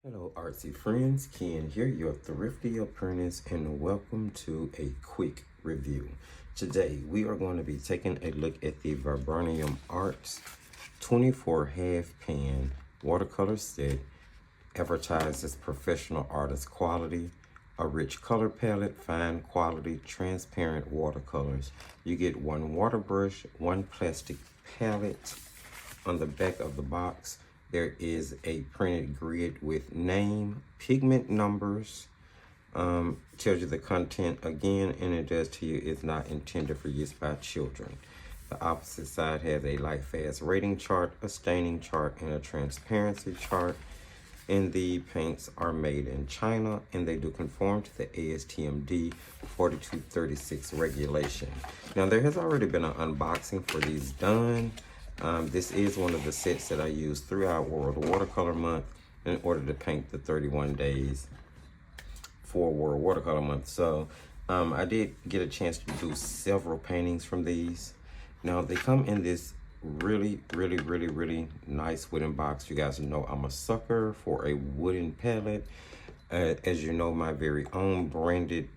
Hello artsy friends, Ken here, your Thrifty Apprentice, and welcome to a quick review. Today we are going to be taking a look at the Viburnam Arts 24 half pan watercolor set, advertised as professional artist quality, a rich color palette, fine quality, transparent watercolors. You get one water brush, one plastic palette. On the back of the box, there is a printed grid with name, pigment numbers, tells you the content again, and it does tell you it's not intended for use by children. The opposite side has a light fast rating chart, a staining chart, and a transparency chart. And the paints are made in China, and they do conform to the ASTM 4236 regulation. Now, there has already been an unboxing for these done. This is one of the sets that I use throughout World Watercolor Month in order to paint the 31 days for World Watercolor Month. So I did get a chance to do several paintings from these. Now, they come in this really nice wooden box. You guys know I'm a sucker for a wooden palette. As you know, my very own branded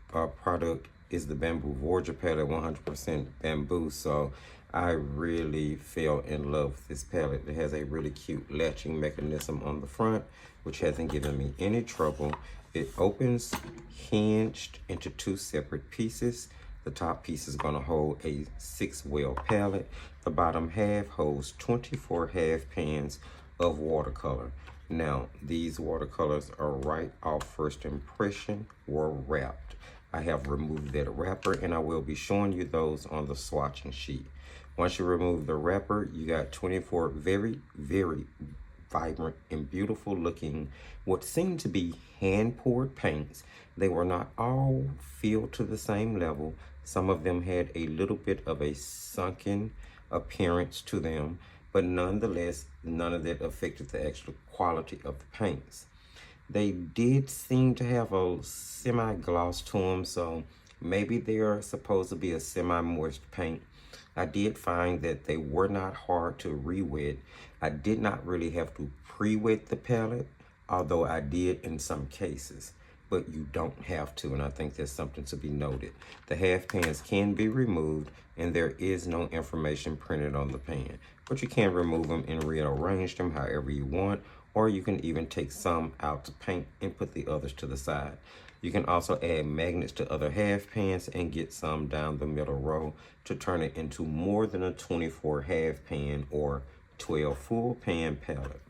product is the Bamboo Vorja palette, 100% bamboo. So I really fell in love with this palette. It has a really cute latching mechanism on the front, which hasn't given me any trouble. It opens hinged into two separate pieces. The top piece is going to hold a 6-well palette. The bottom half holds 24 half pans of watercolor. Now, these watercolors are right off first impression, were wrapped. I have removed that wrapper, and I will be showing you those on the swatching sheet. Once you remove the wrapper, you got 24 very vibrant and beautiful looking, what seemed to be hand-poured paints. They were not all filled to the same level. Some of them had a little bit of a sunken appearance to them, but nonetheless, none of that affected the actual quality of the paints. They did seem to have a semi-gloss to them, so maybe they are supposed to be a semi-moist paint. I did find that they were not hard to re-wet. I did not really have to pre-wet the palette, although I did in some cases, but you don't have to, and I think there's something to be noted. The half pans can be removed, and there is no information printed on the pan, but you can remove them and rearrange them however you want, or you can even take some out to paint and put the others to the side. You can also add magnets to other half pans and get some down the middle row to turn it into more than a 24 half pan or 12 full pan palette.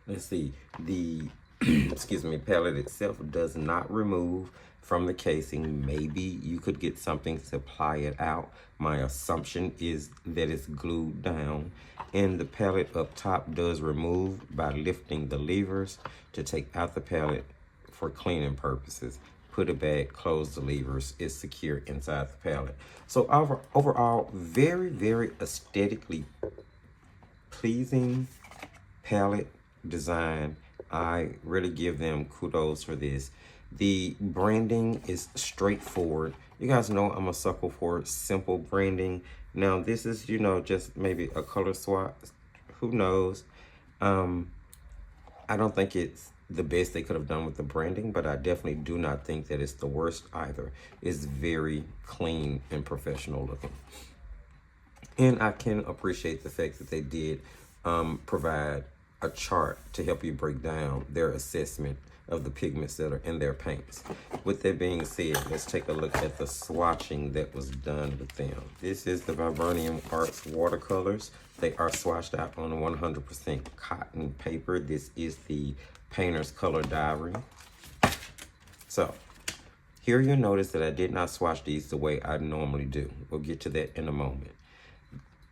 Let's see, the excuse me, palette itself does not remove from the casing. Maybe you could get something to ply it out. My assumption is that it's glued down, and the palette up top does remove by lifting the levers to take out the palette for cleaning purposes. Put it back, close the levers, it's secure inside the palette. So overall, very aesthetically pleasing palette design. I really give them kudos for this. The branding is straightforward. You guys know I'm a sucker for simple branding. Now this is, you know, just maybe a color swap. Who knows? I don't think it's the best they could have done with the branding, but I definitely do not think that it's the worst either. It's very clean and professional looking. And I can appreciate the fact that they did provide a chart to help you break down their assessment of the pigments that are in their paints. With that being said, let's take a look at the swatching that was done with them. This is the Viburnam Arts watercolors. They are swatched out on 100% cotton paper. This is the painter's color diary. So here you'll notice that I did not swatch these the way I normally do. We'll get to that in a moment.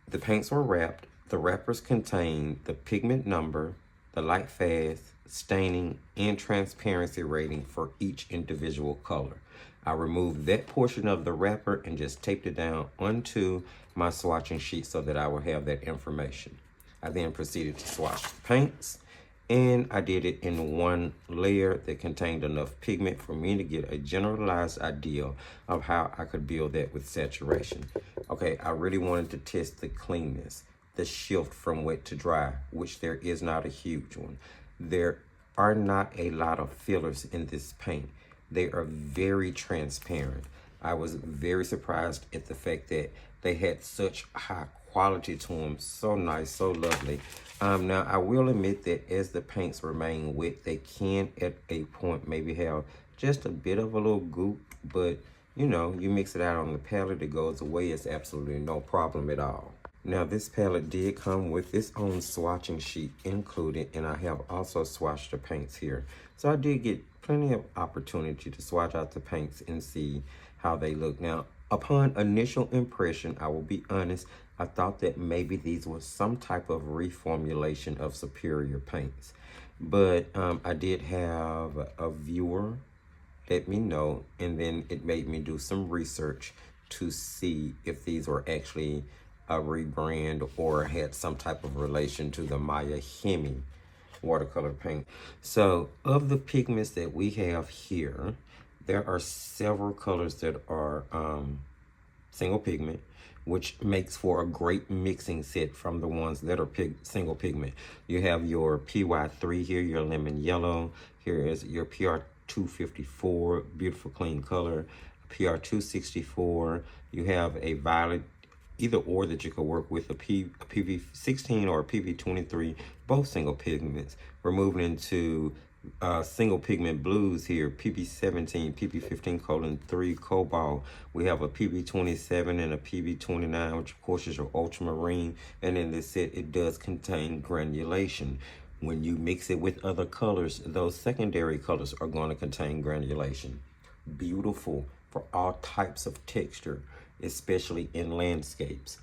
The paints were wrapped. The wrappers contain the pigment number, the light fast, staining, and transparency rating for each individual color. I removed that portion of the wrapper and just taped it down onto my swatching sheet so that I will have that information. I then proceeded to swatch the paints, and I did it in one layer that contained enough pigment for me to get a generalized idea of how I could build that with saturation. Okay, I really wanted to test the cleanness, the shift from wet to dry, which there is not a huge one. There are not a lot of fillers in this paint. They are very transparent. I was very surprised at the fact that they had such high quality to them. So nice, so lovely. Now, I will admit that as the paints remain wet, they can at a point maybe have just a bit of a little goop, but you know, you mix it out on the palette, it goes away. It's absolutely no problem at all. Now, this palette did come with its own swatching sheet included, and I have also swatched the paints here. So I did get plenty of opportunity to swatch out the paints and see how they look. Now, upon initial impression, I will be honest, I thought that maybe these were some type of reformulation of superior paints. But I did have a viewer let me know, and then it made me do some research to see if these were actually a rebrand or had some type of relation to the Maya Hemi watercolor paint. So of the pigments that we have here, there are several colors that are single pigment, which makes for a great mixing set from the ones that are single pigment. You have your PY3 here, your lemon yellow. Here is your PR254, beautiful clean color. PR264, you have a violet, either or that you could work with, a PV16 or a PV23, both single pigments. We're moving into single pigment blues here, PV17, PV15:3 cobalt. We have a PV27 and a PV29, which of course is your ultramarine. And in this set, it does contain granulation. When you mix it with other colors, those secondary colors are going to contain granulation. Beautiful for all types of texture, especially in landscapes.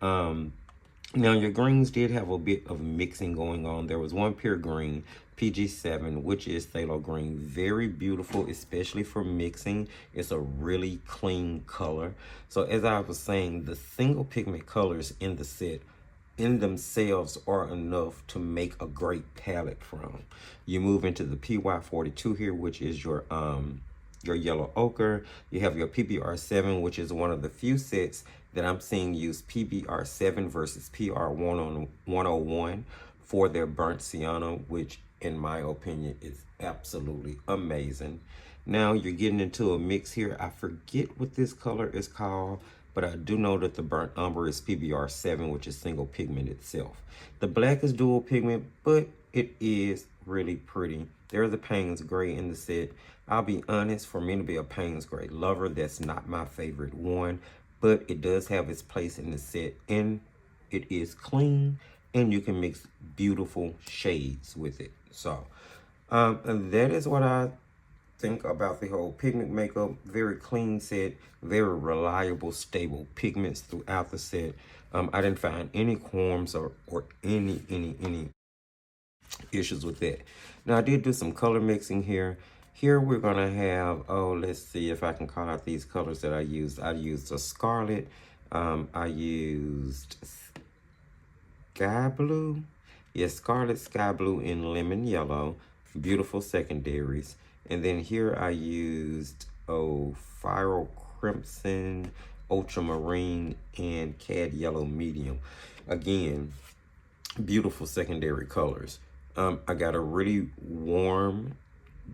Now, your greens did have a bit of mixing going on. There was one pure green, PG7, which is phthalo green. Very beautiful, especially for mixing. It's a really clean color. So as I was saying, the single pigment colors in the set in themselves are enough to make a great palette from. You move into the PY42 here, which is your yellow ochre. You have your PBR7, which is one of the few sets that I'm seeing use PBR7 versus PR101 for their burnt sienna, which in my opinion is absolutely amazing. Now you're getting into a mix here. I forget what this color is called, but I do know that the burnt umber is PBR7, which is single pigment itself. The black is dual pigment, but it is really pretty. There's a Payne's Gray in the set. I'll be honest, for me to be a Payne's Gray lover, that's not my favorite one, but it does have its place in the set, and it is clean, and you can mix beautiful shades with it. So, and that is what I think about the whole pigment makeup. Very clean set, very reliable, stable pigments throughout the set. I didn't find any qualms or any issues with that. Now, I did do some color mixing here. Here we're gonna have, let's see if I can call out these colors that I used. I used a scarlet. I used sky blue. Yes, scarlet, sky blue, and lemon yellow. Beautiful secondaries. And then here I used Fire Crimson, Ultramarine, and Cad Yellow Medium. Again, beautiful secondary colors. I got a really warm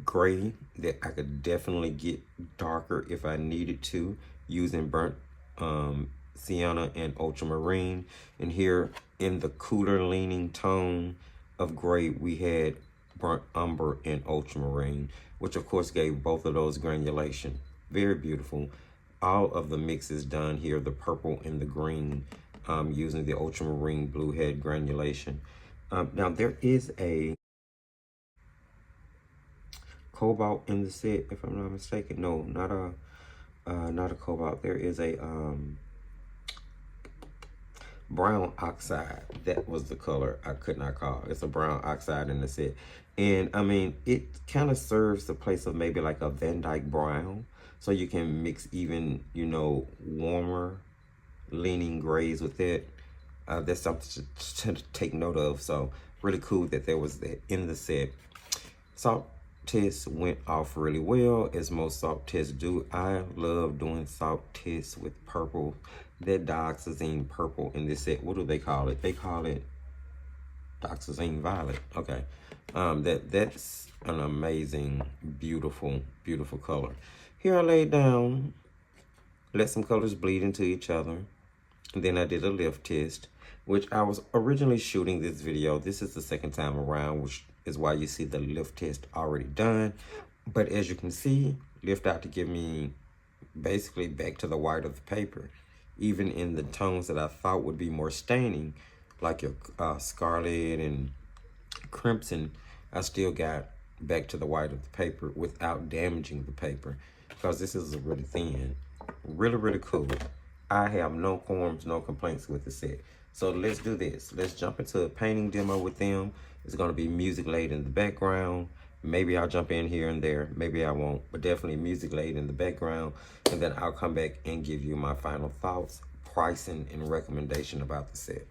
gray that I could definitely get darker if I needed to, using burnt sienna and ultramarine. And here in the cooler leaning tone of gray, we had burnt umber and ultramarine, which of course gave both of those granulation. Very beautiful. All of the mixes done here, the purple and the green, using the ultramarine blue head granulation. Now there is a cobalt in the set, if I'm not mistaken. No, not a cobalt. There is a brown oxide. That was the color I could not call. It's a brown oxide in the set. And I mean, it kind of serves the place of maybe like a Van Dyke brown. So you can mix even, you know, warmer leaning grays with it. That's something to take note of. So really cool that there was that in the set. Salt tests went off really well, as most salt tests do. I love doing salt tests with purple. That dioxazine purple in this set, what do they call it? They call it dioxazine violet. Okay. That's an amazing, beautiful, beautiful color. Here I laid down, let some colors bleed into each other. And then I did a lift test, which I was originally shooting this video. This is the second time around, which is why you see the lift test already done. But as you can see, lift out to give me basically back to the white of the paper. Even in the tones that I thought would be more staining, like your scarlet and crimson, I still got back to the white of the paper without damaging the paper, because this is really thin. Really cool. I have no qualms, no complaints with the set. So let's do this. Let's jump into a painting demo with them. It's going to be music laid in the background. Maybe I'll jump in here and there. Maybe I won't, but definitely music laid in the background. And then I'll come back and give you my final thoughts, pricing, and recommendation about the set.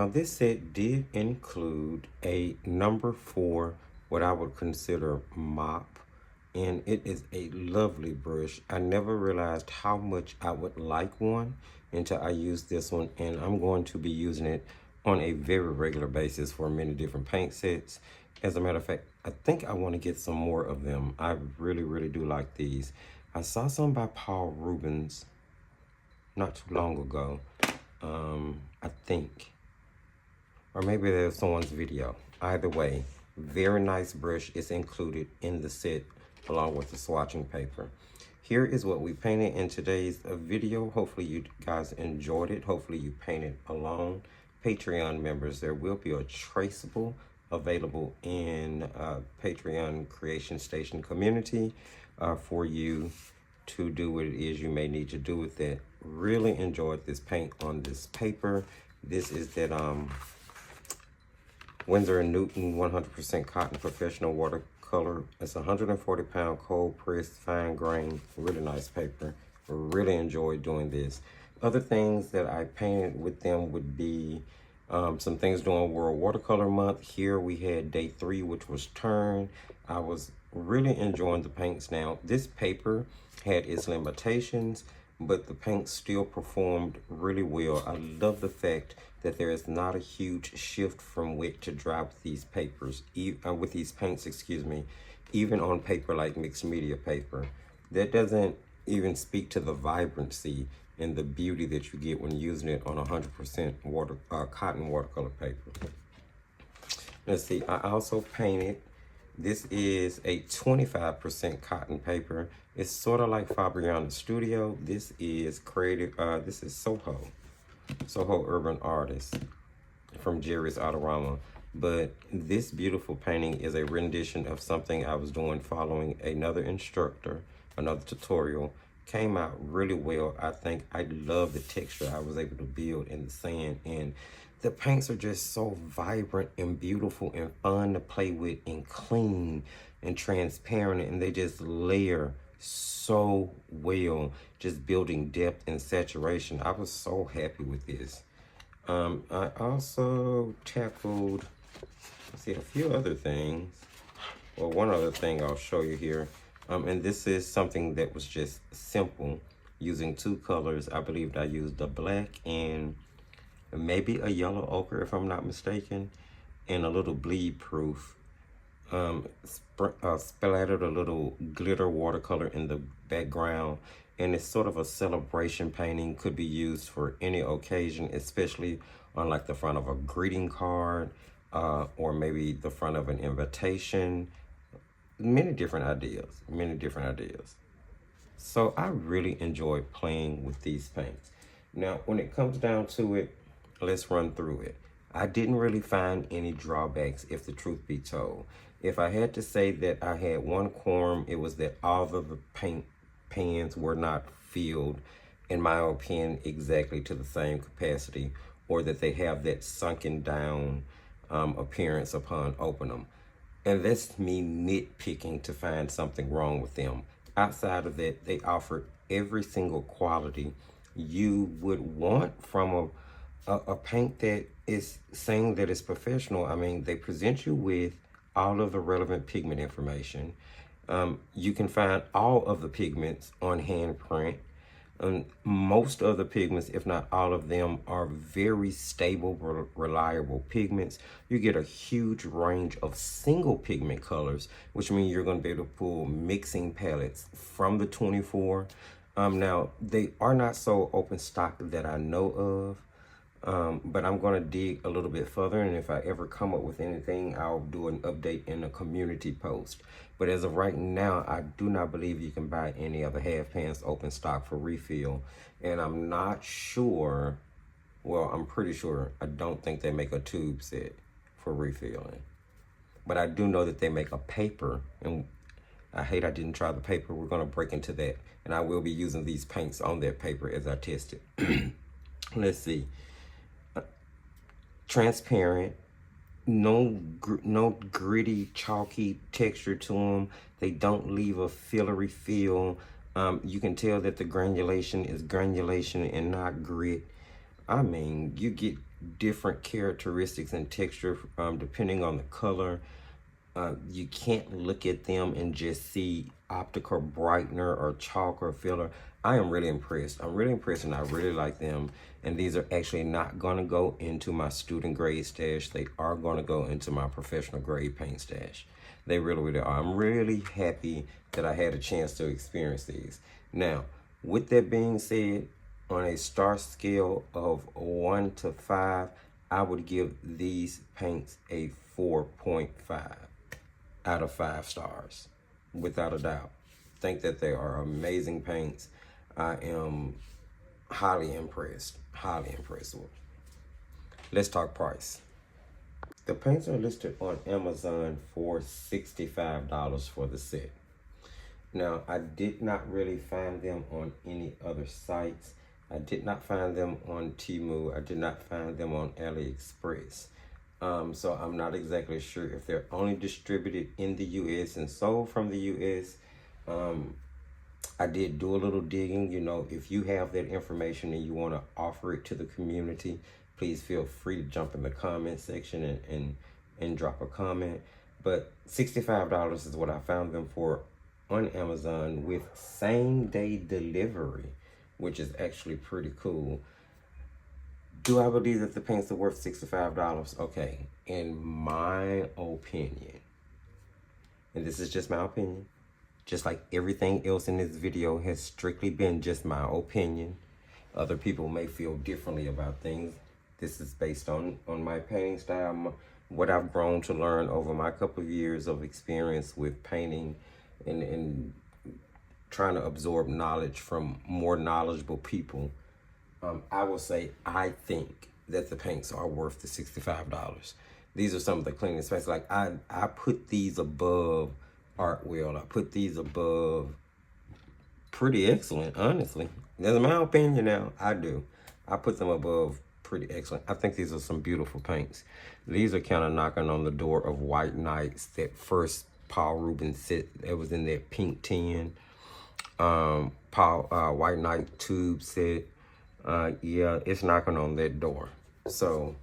Now this set did include a number 4, what I would consider mop, and it is a lovely brush. I never realized how much I would like one until I used this one, and I'm going to be using it on a very regular basis for many different paint sets. As a matter of fact, I think I want to get some more of them. I really do like these. I saw some by Paul Rubens not too long ago, I think. Or maybe there's someone's video. Either way, very nice brush is included in the set along with the swatching paper. Here is what we painted in today's video. Hopefully you guys enjoyed it. Hopefully you painted along. Patreon members, there will be a traceable available in Patreon Creation Station community for you to do what it is you may need to do with it. Really enjoyed this paint on this paper. This is that Winsor & Newton 100% cotton professional watercolor. It's 140-pound cold pressed fine grain, really nice paper. Really enjoyed doing this. Other things that I painted with them would be some things during World Watercolor Month. Here we had day 3, which was turn. I was really enjoying the paints. Now this paper had its limitations, but the paint still performed really well. I love the fact that there is not a huge shift from wet to dry with these papers, with these paints, excuse me, even on paper like mixed media paper. That doesn't even speak to the vibrancy and the beauty that you get when using it on 100% cotton watercolor paper. Let's see, I also painted, this is a 25% cotton paper. It's sort of like Fabriana Studio. This is this is Soho Urban Artist from Jerry's Autorama. But this beautiful painting is a rendition of something I was doing following another instructor, another tutorial. Came out really well. I think I love the texture I was able to build in the sand, and the paints are just so vibrant and beautiful and fun to play with and clean and transparent, and they just layer so well, just building depth and saturation. I was so happy with this. I also tackled, let's see, a few other things. Well, one other thing I'll show you here. And this is something that was just simple, using 2 colors. I believe I used a black and maybe a yellow ochre, if I'm not mistaken, and a little bleed proof. Splattered a little glitter watercolor in the background, and it's sort of a celebration painting. Could be used for any occasion, especially on like the front of a greeting card, or maybe the front of an invitation. Many different ideas. So I really enjoyed playing with these paints. Now, when it comes down to it, let's run through it. I didn't really find any drawbacks, if the truth be told. If I had to say that I had one qualm, it was that all of the paint pans were not filled, in my opinion, exactly to the same capacity, or that they have that sunken down appearance upon opening them. And that's me nitpicking to find something wrong with them. Outside of that, they offer every single quality you would want from a paint that is saying that it's professional. I mean, they present you with all of the relevant pigment information. You can find all of the pigments on handprint. Most of the pigments, if not all of them, are very stable, reliable pigments. You get a huge range of single pigment colors, which means you're going to be able to pull mixing palettes from the 24. Now, they are not so open stock that I know of, but I'm going to dig a little bit further, and if I ever come up with anything, I'll do an update in a community post. But as of right now, I do not believe you can buy any other half pans open stock for refill. And I'm not sure, well, I'm pretty sure, I don't think they make a tube set for refilling. But I do know that they make a paper, and I hate I didn't try the paper. We're gonna break into that. And I will be using these paints on that paper as I test it. Let's see. Transparent. No gritty, chalky texture to them. They don't leave a fillery feel. You can tell that the granulation is granulation and not grit. I mean, you get different characteristics and texture depending on the color. You can't look at them and just see optical brightener or chalk or filler. I am really impressed. I'm really impressed, and I really like them. And these are actually not going to go into my student grade stash. They are going to go into my professional grade paint stash. They really, really are. I'm really happy that I had a chance to experience these. Now, with that being said, on a star scale of 1 to 5, I would give these paints a 4.5 out of 5 stars, without a doubt. Think that they are amazing paints. I am highly impressed. Highly impressed. Let's talk price. The paints are listed on Amazon for $65 for the set. Now, I did not really find them on any other sites. I did not find them on Temu. I did not find them on AliExpress. So I'm not exactly sure if they're only distributed in the US and sold from the US. I did do a little digging. You know, if you have that information and you want to offer it to the community, please feel free to jump in the comment section and drop a comment. But $65 is what I found them for on Amazon with same-day delivery, which is actually pretty cool. Do I believe that the paints are worth $65? Okay, in my opinion, and this is just my opinion, just like everything else in this video has strictly been just my opinion. Other people may feel differently about things. This is based on my painting style, what I've grown to learn over my couple of years of experience with painting and trying to absorb knowledge from more knowledgeable people. I will say I think that the paints are worth the $65. These are some of the cleanest paints. Like I put these above Artwell. I put these above Pretty Excellent, honestly. That's my opinion now. I do. I put them above Pretty Excellent. I think these are some beautiful paints. These are kind of knocking on the door of White Knights, that first Paul Rubens set that was in that pink tin. White Knight tube set. Yeah, it's knocking on that door. So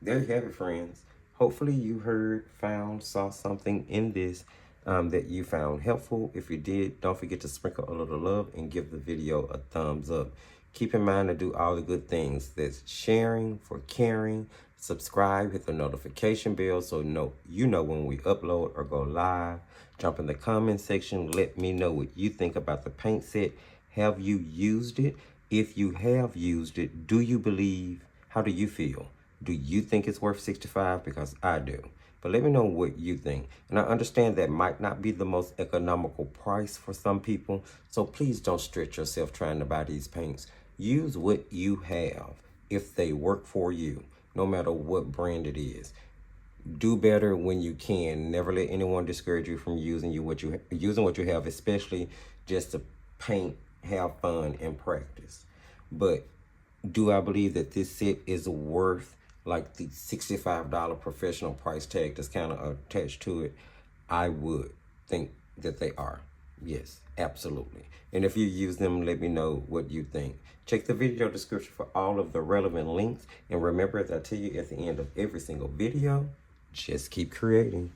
there you have it, friends. Hopefully you heard, found, saw something in this that you found helpful. If you did, don't forget to sprinkle a little love and give the video a thumbs up. Keep in mind to do all the good things. That's sharing for caring. Subscribe, hit the notification bell so you know when we upload or go live. Jump in the comment section. Let me know what you think about the paint set. Have you used it? If you have used it, do you believe? How do you feel? Do you think it's worth $65? Because I do. But let me know what you think. And I understand that might not be the most economical price for some people. So please don't stretch yourself trying to buy these paints. Use what you have if they work for you, no matter what brand it is. Do better when you can. Never let anyone discourage you from using what you have, especially just to paint, have fun, and practice. But do I believe that this set is worth like the $65 professional price tag that's kind of attached to it? I would think that they are. Yes, absolutely. And if you use them, let me know what you think. Check the video description for all of the relevant links. And remember, as I tell you at the end of every single video, just keep creating.